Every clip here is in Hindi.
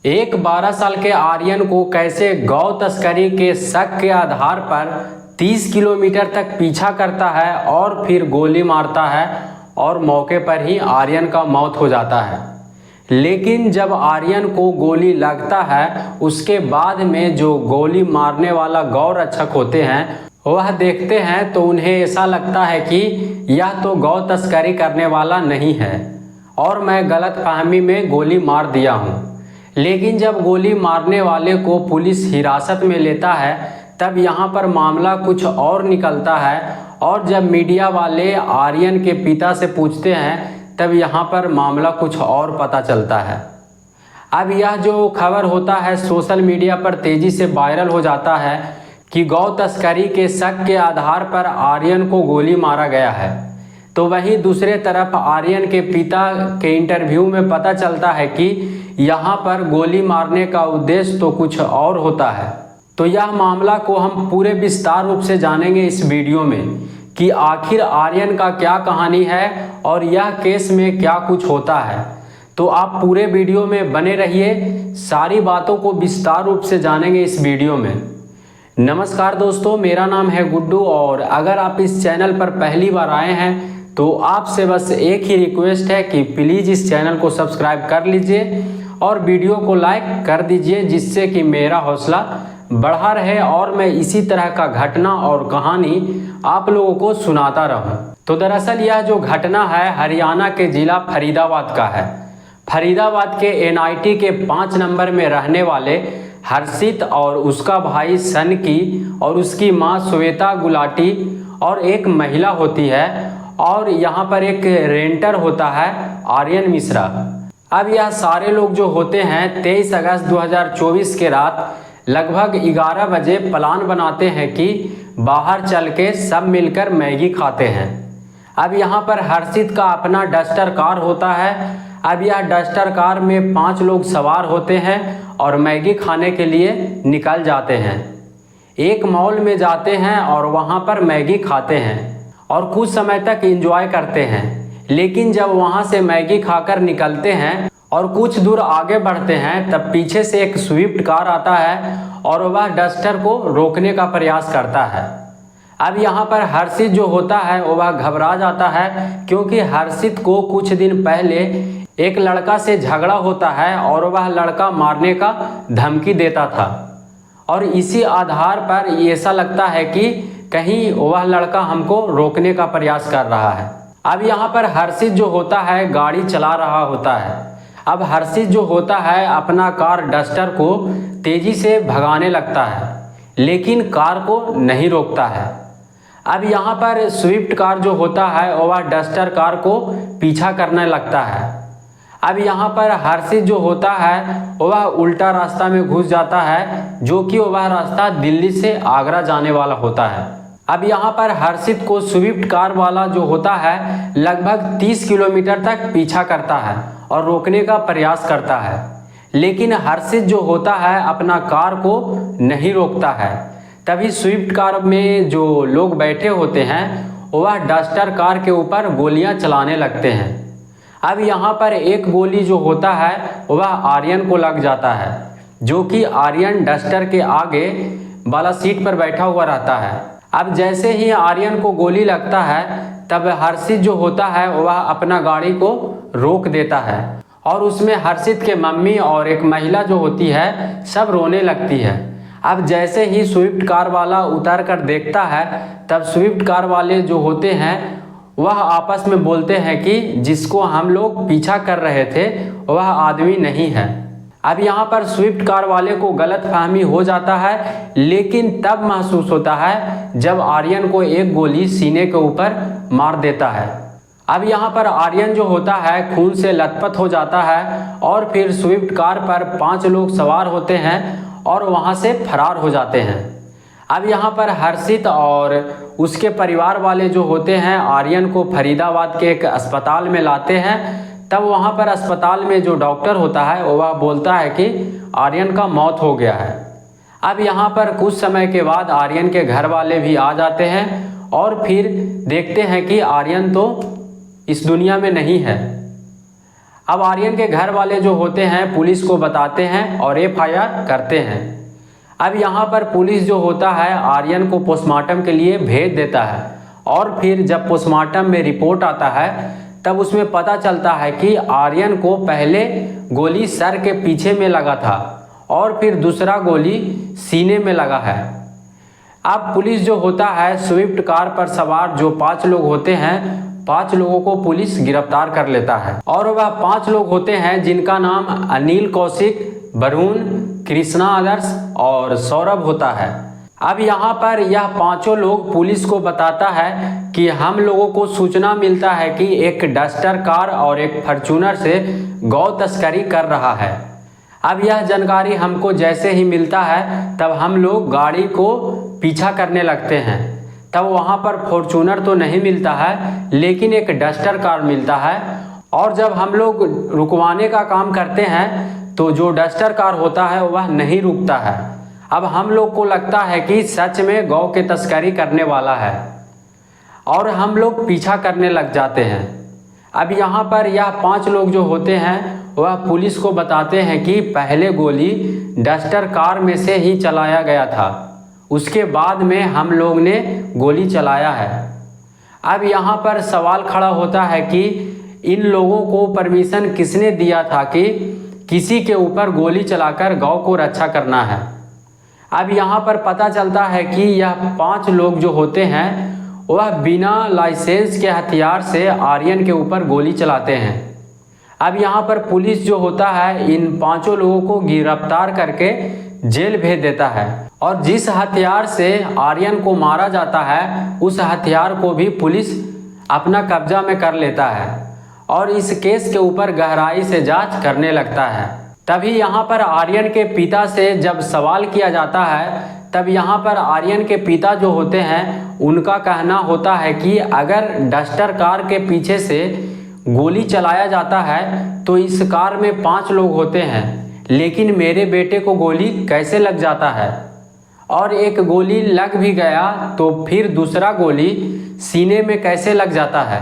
एक 12 साल के आर्यन को कैसे गौ तस्करी के शक के आधार पर 30 किलोमीटर तक पीछा करता है और फिर गोली मारता है और मौके पर ही आर्यन का मौत हो जाता है। लेकिन जब आर्यन को गोली लगता है उसके बाद में जो गोली मारने वाला गौ रक्षक होते हैं वह देखते हैं तो उन्हें ऐसा लगता है कि यह तो गौ तस्करी करने वाला नहीं है और मैं गलतफहमी में गोली मार दिया हूँ। लेकिन जब गोली मारने वाले को पुलिस हिरासत में लेता है तब यहाँ पर मामला कुछ और निकलता है और जब मीडिया वाले आर्यन के पिता से पूछते हैं तब यहाँ पर मामला कुछ और पता चलता है। अब यह जो खबर होता है सोशल मीडिया पर तेज़ी से वायरल हो जाता है कि गौ तस्करी के शक के आधार पर आर्यन को गोली मारा गया है। तो वहीं दूसरे तरफ आर्यन के पिता के इंटरव्यू में पता चलता है कि यहाँ पर गोली मारने का उद्देश्य तो कुछ और होता है। तो यह मामला को हम पूरे विस्तार रूप से जानेंगे इस वीडियो में कि आखिर आर्यन का क्या कहानी है और यह केस में क्या कुछ होता है। तो आप पूरे वीडियो में बने रहिए, सारी बातों को विस्तार रूप से जानेंगे इस वीडियो में। नमस्कार दोस्तों, मेरा नाम है गुड्डू और अगर आप इस चैनल पर पहली बार आए हैं तो आपसे बस एक ही रिक्वेस्ट है कि प्लीज़ इस चैनल को सब्सक्राइब कर लीजिए और वीडियो को लाइक कर दीजिए, जिससे कि मेरा हौसला बढ़ा रहे और मैं इसी तरह का घटना और कहानी आप लोगों को सुनाता रहूं। तो दरअसल यह जो घटना है हरियाणा के ज़िला फरीदाबाद का है। फरीदाबाद के NIT के 5 नंबर में रहने वाले हर्षित और उसका भाई सनकी और उसकी माँ श्वेता गुलाटी और एक महिला होती है और यहाँ पर एक रेंटर होता है आर्यन मिश्रा। अब यह सारे लोग जो होते हैं 23 अगस्त 2024 के रात लगभग 11 बजे प्लान बनाते हैं कि बाहर चल के सब मिलकर मैगी खाते हैं। अब यहाँ पर हर्षित का अपना डस्टर कार होता है। अब यह डस्टर कार में 5 लोग सवार होते हैं और मैगी खाने के लिए निकल जाते हैं। एक मॉल में जाते हैं और वहाँ पर मैगी खाते हैं और कुछ समय तक एंजॉय करते हैं। लेकिन जब वहाँ से मैगी खाकर निकलते हैं और कुछ दूर आगे बढ़ते हैं तब पीछे से एक स्विफ्ट कार आता है और वह डस्टर को रोकने का प्रयास करता है। अब यहाँ पर हर्षित जो होता है वह घबरा जाता है क्योंकि हर्षित को कुछ दिन पहले एक लड़का से झगड़ा होता है और वह लड़का मारने का धमकी देता था और इसी आधार पर ऐसा लगता है कि कहीं वह लड़का हमको रोकने का प्रयास कर रहा है। अब यहाँ पर हर्षित जो होता है गाड़ी चला रहा होता है। अब हर्षित जो होता है अपना कार डस्टर को तेज़ी से भगाने लगता है लेकिन कार को नहीं रोकता है। अब यहाँ पर स्विफ्ट कार जो होता है वह डस्टर कार को पीछा करने लगता है। अब यहाँ पर हर्षित जो होता है वह उल्टा रास्ता में घुस जाता है जो कि वह रास्ता दिल्ली से आगरा जाने वाला होता है। अब यहाँ पर हर्षित को स्विफ्ट कार वाला जो होता है लगभग 30 किलोमीटर तक पीछा करता है और रोकने का प्रयास करता है। लेकिन हर्षित जो होता है अपना कार को नहीं रोकता है। तभी स्विफ्ट कार में जो लोग बैठे होते हैं वह डस्टर कार के ऊपर गोलियां चलाने लगते हैं। अब यहाँ पर एक गोली जो होता है वह आर्यन को लग जाता है जो कि आर्यन डस्टर के आगे वाला सीट पर बैठा हुआ रहता है। अब जैसे ही आर्यन को गोली लगता है तब हर्षित जो होता है वह अपना गाड़ी को रोक देता है और उसमें हर्षित के मम्मी और एक महिला जो होती है सब रोने लगती है। अब जैसे ही स्विफ्ट कार वाला उतर कर देखता है तब स्विफ्ट कार वाले जो होते हैं वह आपस में बोलते हैं कि जिसको हम लोग पीछा कर रहे थे वह आदमी नहीं है। अब यहाँ पर स्विफ्ट कार वाले को गलतफहमी हो जाता है लेकिन तब महसूस होता है जब आर्यन को एक गोली सीने के ऊपर मार देता है। अब यहाँ पर आर्यन जो होता है खून से लथपथ हो जाता है और फिर स्विफ्ट कार पर 5 लोग सवार होते हैं और वहाँ से फरार हो जाते हैं। अब यहाँ पर हर्षित और उसके परिवार वाले जो होते हैं आर्यन को फरीदाबाद के एक अस्पताल में लाते हैं। तब वहाँ पर अस्पताल में जो डॉक्टर होता है वह बोलता है कि आर्यन का मौत हो गया है। अब यहाँ पर कुछ समय के बाद आर्यन के घर वाले भी आ जाते हैं और फिर देखते हैं कि आर्यन तो इस दुनिया में नहीं है। अब आर्यन के घर वाले जो होते हैं पुलिस को बताते हैं और FIR करते हैं। अब यहाँ पर पुलिस जो होता है आर्यन को पोस्टमार्टम के लिए भेज देता है और फिर जब पोस्टमार्टम में रिपोर्ट आता है तब उसमें पता चलता है कि आर्यन को पहले गोली सर के पीछे में लगा था और फिर दूसरा गोली सीने में लगा है। अब पुलिस जो होता है स्विफ्ट कार पर सवार जो 5 लोग होते हैं 5 लोगों को पुलिस गिरफ्तार कर लेता है और वह 5 लोग होते हैं जिनका नाम अनिल कौशिक, वरुण, कृष्णा आदर्श और सौरभ होता है। अब यहाँ पर यह 5 लोग पुलिस को बताता है कि हम लोगों को सूचना मिलता है कि एक डस्टर कार और एक फॉर्च्यूनर से गौ तस्करी कर रहा है। अब यह जानकारी हमको जैसे ही मिलता है तब हम लोग गाड़ी को पीछा करने लगते हैं। तब वहाँ पर फॉर्च्यूनर तो नहीं मिलता है लेकिन एक डस्टर कार मिलता है और जब हम लोग रुकवाने का काम करते हैं तो जो डस्टर कार होता है वह नहीं रुकता है। अब हम लोग को लगता है कि सच में गौ के तस्करी करने वाला है और हम लोग पीछा करने लग जाते हैं। अब यहाँ पर यह 5 लोग जो होते हैं वह पुलिस को बताते हैं कि पहले गोली डस्टर कार में से ही चलाया गया था, उसके बाद में हम लोग ने गोली चलाया है। अब यहाँ पर सवाल खड़ा होता है कि इन लोगों को परमिशन किसने दिया था कि किसी के ऊपर गोली चलाकर गौ को रक्षा करना है। अब यहाँ पर पता चलता है कि यह 5 लोग जो होते हैं वह बिना लाइसेंस के हथियार से आर्यन के ऊपर गोली चलाते हैं। अब यहाँ पर पुलिस जो होता है इन 5 लोगों को गिरफ्तार करके जेल भेज देता है और जिस हथियार से आर्यन को मारा जाता है उस हथियार को भी पुलिस अपना कब्जा में कर लेता है और इस केस के ऊपर गहराई से जांच करने लगता है। तभी यहाँ पर आर्यन के पिता से जब सवाल किया जाता है तब यहाँ पर आर्यन के पिता जो होते हैं उनका कहना होता है कि अगर डस्टर कार के पीछे से गोली चलाया जाता है तो इस कार में 5 लोग होते हैं लेकिन मेरे बेटे को गोली कैसे लग जाता है और एक गोली लग भी गया तो फिर दूसरा गोली सीने में कैसे लग जाता है।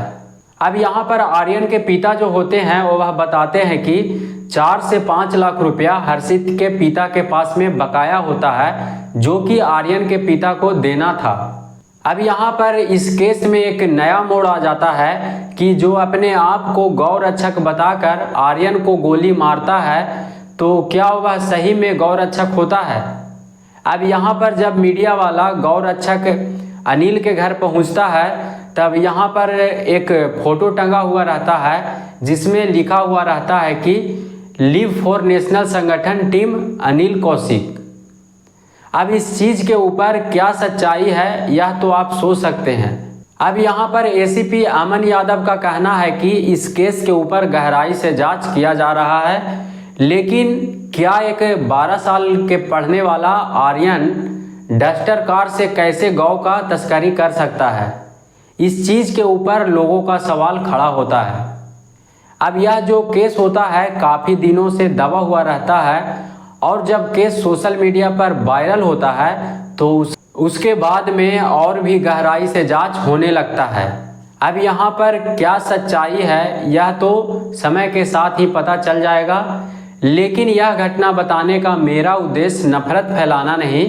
अब यहाँ पर आर्यन के पिता जो होते हैं वह बताते हैं कि 4 से 5 लाख रुपया हर्षित के पिता के पास में बकाया होता है जो कि आर्यन के पिता को देना था। अब यहाँ पर इस केस में एक नया मोड़ आ जाता है कि जो अपने आप को गौ रक्षक बताकर आर्यन को गोली मारता है तो क्या वह सही में गौ रक्षक होता है। अब यहाँ पर जब मीडिया वाला गौ रक्षक अनिल के घर पहुँचता है तब यहाँ पर एक फोटो टंगा हुआ रहता है जिसमें लिखा हुआ रहता है कि लिव फॉर नेशनल संगठन टीम अनिल कौशिक। अब इस चीज़ के ऊपर क्या सच्चाई है यह तो आप सोच सकते हैं। अब यहाँ पर ACP अमन यादव का कहना है कि इस केस के ऊपर गहराई से जांच किया जा रहा है लेकिन क्या एक 12 साल के पढ़ने वाला आर्यन डस्टर कार से कैसे गौ का तस्करी कर सकता है, इस चीज़ के ऊपर लोगों का सवाल खड़ा होता है। अब यह जो केस होता है काफ़ी दिनों से दबा हुआ रहता है और जब केस सोशल मीडिया पर वायरल होता है तो उसके बाद में और भी गहराई से जांच होने लगता है। अब यहाँ पर क्या सच्चाई है यह तो समय के साथ ही पता चल जाएगा लेकिन यह घटना बताने का मेरा उद्देश्य नफरत फैलाना नहीं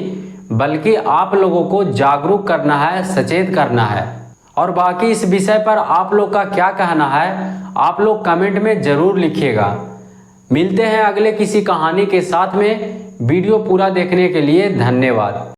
बल्कि आप लोगों को जागरूक करना है, सचेत करना है। और बाकी इस विषय पर आप लोग का क्या कहना है आप लोग कमेंट में ज़रूर लिखिएगा। मिलते हैं अगले किसी कहानी के साथ में। वीडियो पूरा देखने के लिए धन्यवाद।